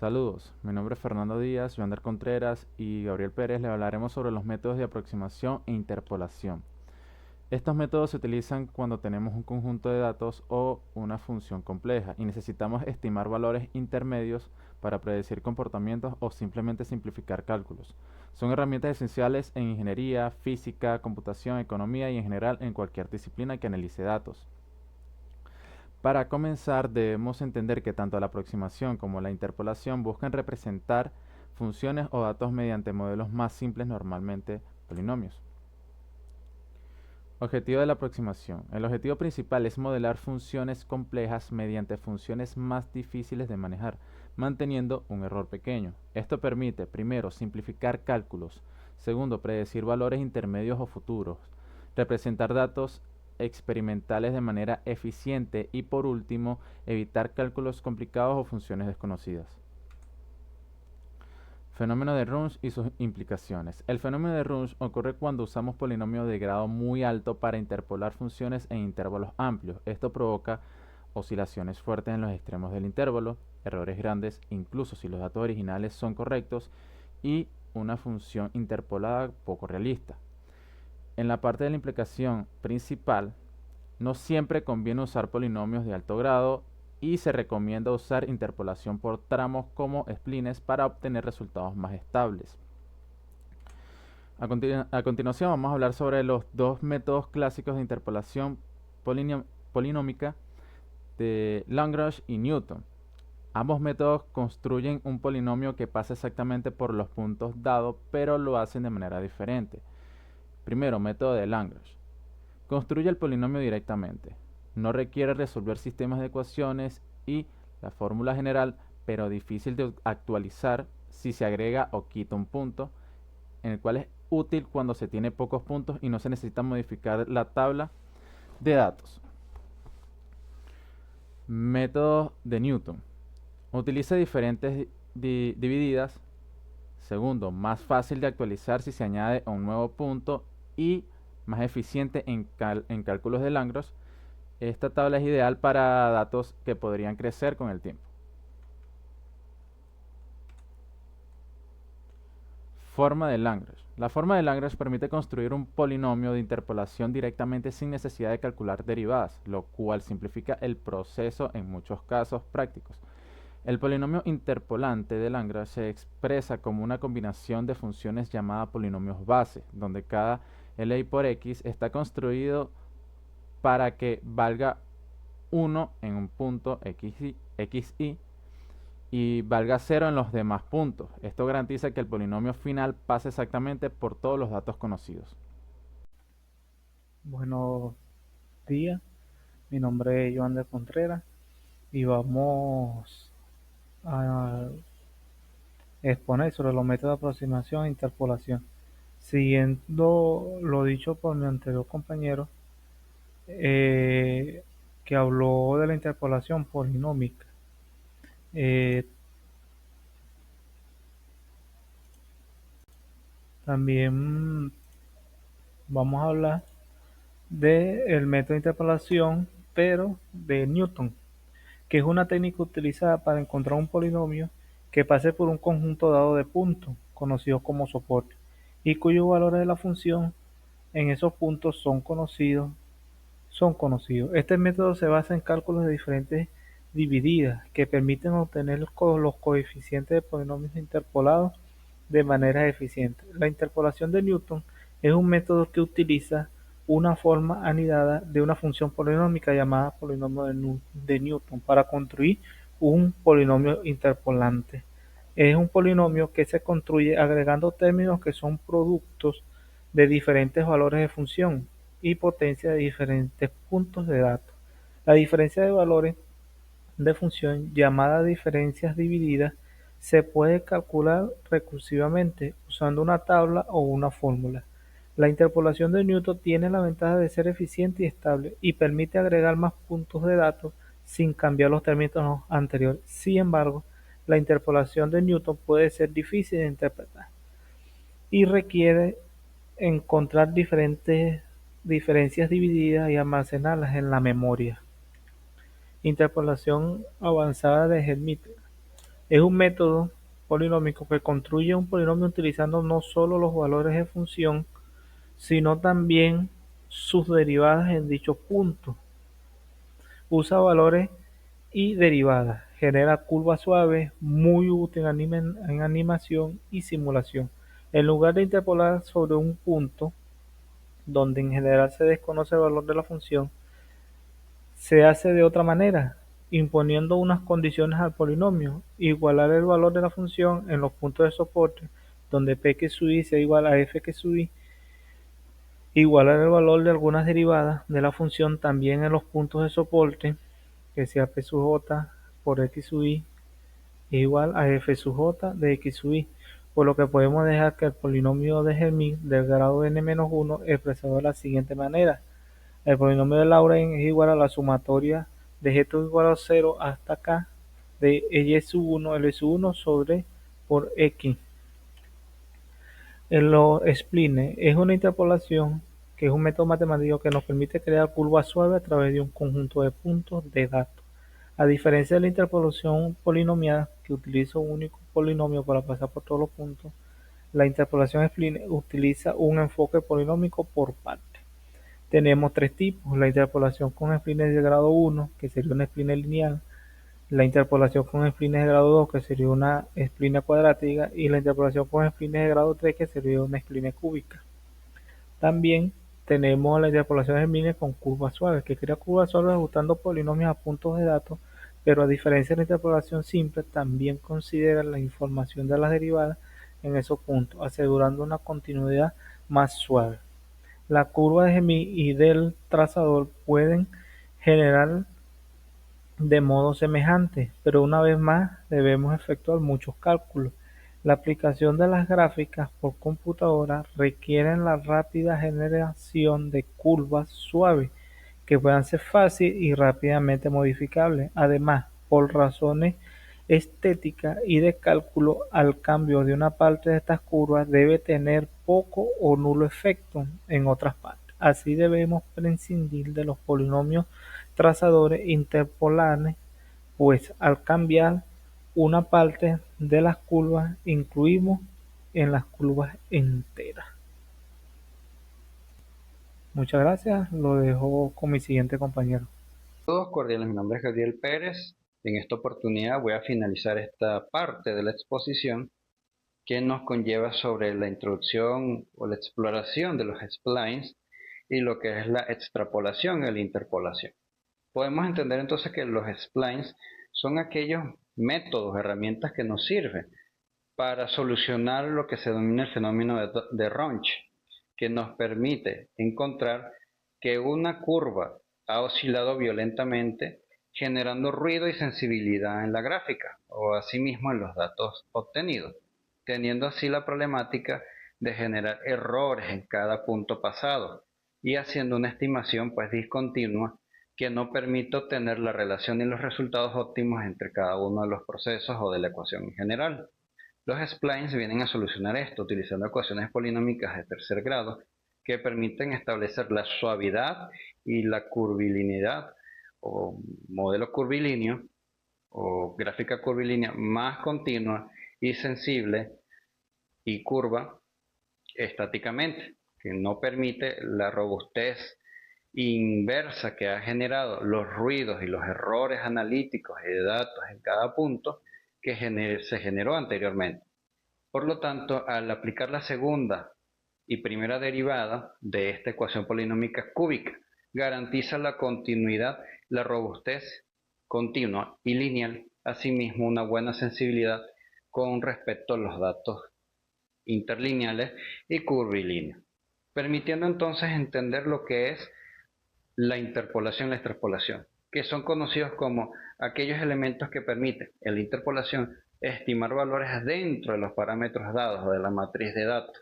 Saludos, mi nombre es Fernando Díaz, Joander Contreras y Gabriel Pérez. Le hablaremos sobre los métodos de aproximación e interpolación. Estos métodos se utilizan cuando tenemos un conjunto de datos o una función compleja y necesitamos estimar valores intermedios para predecir comportamientos o simplemente simplificar cálculos. Son herramientas esenciales en ingeniería, física, computación, economía y en general en cualquier disciplina que analice datos. Para comenzar, debemos entender que tanto la aproximación como la interpolación buscan representar funciones o datos mediante modelos más simples, normalmente polinomios. Objetivo de la aproximación. El objetivo principal es modelar funciones complejas mediante funciones más difíciles de manejar, manteniendo un error pequeño. Esto permite, primero, simplificar cálculos; segundo, predecir valores intermedios o futuros; representar datos experimentales de manera eficiente y, por último, evitar cálculos complicados o funciones desconocidas. Fenómeno de Runge y sus implicaciones. El fenómeno de Runge ocurre cuando usamos polinomios de grado muy alto para interpolar funciones en intervalos amplios. Esto provoca oscilaciones fuertes en los extremos del intervalo, errores grandes incluso si los datos originales son correctos, y una función interpolada poco realista. En la parte de la implicación principal, no siempre conviene usar polinomios de alto grado y se recomienda usar interpolación por tramos como splines para obtener resultados más estables. A continuación vamos a hablar sobre los dos métodos clásicos de interpolación polinómica de Lagrange y Newton. Ambos métodos construyen un polinomio que pasa exactamente por los puntos dados, pero lo hacen de manera diferente. Primero, método de Lagrange. Construye el polinomio directamente. No requiere resolver sistemas de ecuaciones y la fórmula general, pero difícil de actualizar si se agrega o quita un punto, en el cual es útil cuando se tiene pocos puntos y no se necesita modificar la tabla de datos. Método de Newton. Utiliza diferentes divididas. Segundo, más fácil de actualizar si se añade un nuevo punto y más eficiente en cálculos de Lagrange. Esta tabla es ideal para datos que podrían crecer con el tiempo. Forma de Lagrange. La forma de Lagrange permite construir un polinomio de interpolación directamente sin necesidad de calcular derivadas, lo cual simplifica el proceso en muchos casos prácticos. El polinomio interpolante de Lagrange se expresa como una combinación de funciones llamada polinomios base, donde cada Li por x está construido para que valga 1 en un punto xy y valga 0 en los demás puntos. Esto garantiza que el polinomio final pase exactamente por todos los datos conocidos. Buenos días, mi nombre es Joander Contreras y vamos a exponer sobre los métodos de aproximación e interpolación. Siguiendo lo dicho por mi anterior compañero, eh, que habló de la interpolación polinómica, eh, también vamos a hablar del método de interpolación, pero de Newton, que es una técnica utilizada para encontrar un polinomio que pase por un conjunto dado de puntos, conocidos como soporte, y cuyos valores de la función en esos puntos son conocidos. Este método se basa en cálculos de diferentes divididas que permiten obtener los coeficientes de polinomios interpolados de manera eficiente. La interpolación de Newton es un método que utiliza una forma anidada de una función polinómica llamada polinomio de Newton para construir un polinomio interpolante. Es un polinomio que se construye agregando términos que son productos de diferentes valores de función y potencia de diferentes puntos de datos. La diferencia de valores de función, llamada diferencias divididas, se puede calcular recursivamente usando una tabla o una fórmula. La interpolación de Newton tiene la ventaja de ser eficiente y estable y permite agregar más puntos de datos sin cambiar los términos anteriores. Sin embargo, la interpolación de Newton puede ser difícil de interpretar y requiere encontrar diferentes diferencias divididas y almacenarlas en la memoria. Interpolación avanzada de Hermite. Es un método polinómico que construye un polinomio utilizando no solo los valores de función, sino también sus derivadas en dichos puntos. Usa valores y derivadas. Genera curvas suaves, muy útil en animación y simulación. En lugar de interpolar sobre un punto, donde en general se desconoce el valor de la función, se hace de otra manera, imponiendo unas condiciones al polinomio: igualar el valor de la función en los puntos de soporte, donde p sub i sea igual a f sub i, igualar el valor de algunas derivadas de la función también en los puntos de soporte, que sea p sub j por x sub i es igual a f sub j de x sub i, por lo que podemos dejar que el polinomio de Hermite del grado n-1 expresado de la siguiente manera: el polinomio de Laurent es igual a la sumatoria de g igual a 0 hasta k de y sub 1 L sub 1 sobre por x. En los splines es una interpolación que es un método matemático que nos permite crear curvas suaves a través de un conjunto de puntos de datos. A diferencia de la interpolación polinomial, que utiliza un único polinomio para pasar por todos los puntos, la interpolación spline utiliza un enfoque polinómico por partes. Tenemos tres tipos: la interpolación con splines de grado 1, que sería una spline lineal; la interpolación con splines de grado 2, que sería una spline cuadrática; y la interpolación con splines de grado 3, que sería una spline cúbica. También tenemos la interpolación de splines con curvas suaves, que crea curvas suaves ajustando polinomios a puntos de datos, pero a diferencia de la interpolación simple, también considera la información de las derivadas en esos puntos, asegurando una continuidad más suave. La curva de Hermite y del trazador pueden generar de modo semejante, pero una vez más debemos efectuar muchos cálculos. La aplicación de las gráficas por computadora requiere la rápida generación de curvas suaves que puedan ser fácil y rápidamente modificables. Además, por razones estéticas y de cálculo, al cambio de una parte de estas curvas debe tener poco o nulo efecto en otras partes. Así debemos prescindir de los polinomios trazadores interpolares, pues al cambiar una parte de las curvas incluimos en las curvas enteras. Muchas gracias, lo dejo con mi siguiente compañero. Todos cordiales, mi nombre es Gabriel Pérez. En esta oportunidad voy a finalizar esta parte de la exposición que nos conlleva sobre la introducción o la exploración de los splines y lo que es la extrapolación y la interpolación. Podemos entender entonces que los splines son aquellos métodos, herramientas que nos sirven para solucionar lo que se denomina el fenómeno de Runge, que nos permite encontrar que una curva ha oscilado violentamente, generando ruido y sensibilidad en la gráfica o asimismo en los datos obtenidos, teniendo así la problemática de generar errores en cada punto pasado y haciendo una estimación pues discontinua que no permite obtener la relación y los resultados óptimos entre cada uno de los procesos o de la ecuación en general. Los splines vienen a solucionar esto utilizando ecuaciones polinómicas de tercer grado que permiten establecer la suavidad y la curvilineidad o modelo curvilíneo o gráfica curvilínea más continua y sensible y curva estáticamente, que no permite la robustez inversa que ha generado los ruidos y los errores analíticos y de datos en cada punto que se generó anteriormente. Por lo tanto, al aplicar la segunda y primera derivada de esta ecuación polinómica cúbica, garantiza la continuidad, la robustez continua y lineal, asimismo una buena sensibilidad con respecto a los datos interlineales y curvilíneos, permitiendo entonces entender lo que es la interpolación y la extrapolación, que son conocidos como aquellos elementos que permiten en la interpolación estimar valores dentro de los parámetros dados o de la matriz de datos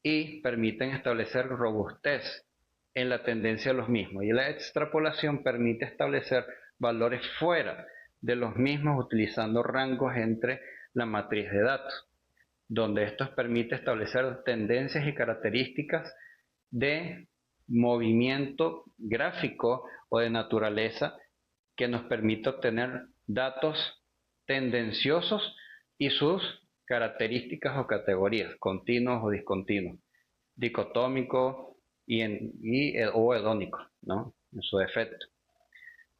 y permiten establecer robustez en la tendencia de los mismos, y la extrapolación permite establecer valores fuera de los mismos utilizando rangos entre la matriz de datos, donde esto permite establecer tendencias y características de movimiento gráfico o de naturaleza que nos permite obtener datos tendenciosos y sus características o categorías, continuos o discontinuos, dicotómico o hedónico, ¿no? En su defecto.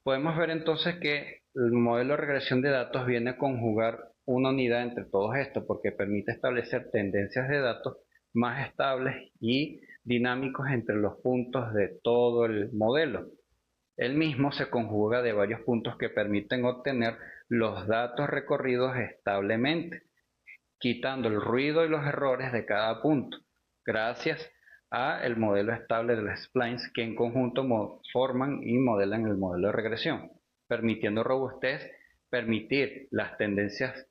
Podemos ver entonces que el modelo de regresión de datos viene a conjugar una unidad entre todos estos porque permite establecer tendencias de datos más estables y dinámicos entre los puntos de todo el modelo. El mismo se conjuga de varios puntos que permiten obtener los datos recorridos establemente, quitando el ruido y los errores de cada punto, gracias a el modelo estable de los splines que en conjunto forman y modelan el modelo de regresión, permitiendo robustez, permitir las tendencias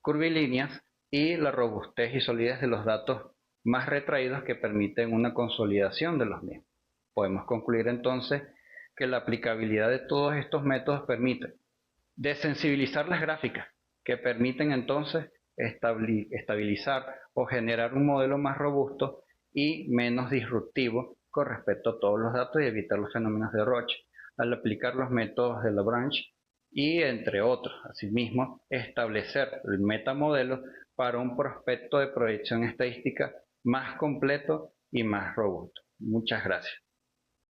curvilíneas y la robustez y solidez de los datos más retraídos que permiten una consolidación de los mismos. Podemos concluir entonces que la aplicabilidad de todos estos métodos permite desensibilizar las gráficas, que permiten entonces estabilizar o generar un modelo más robusto y menos disruptivo con respecto a todos los datos y evitar los fenómenos de Roche al aplicar los métodos de Lagrange y entre otros. Asimismo, establecer el metamodelo para un prospecto de proyección estadística más completo y más robusto. Muchas gracias.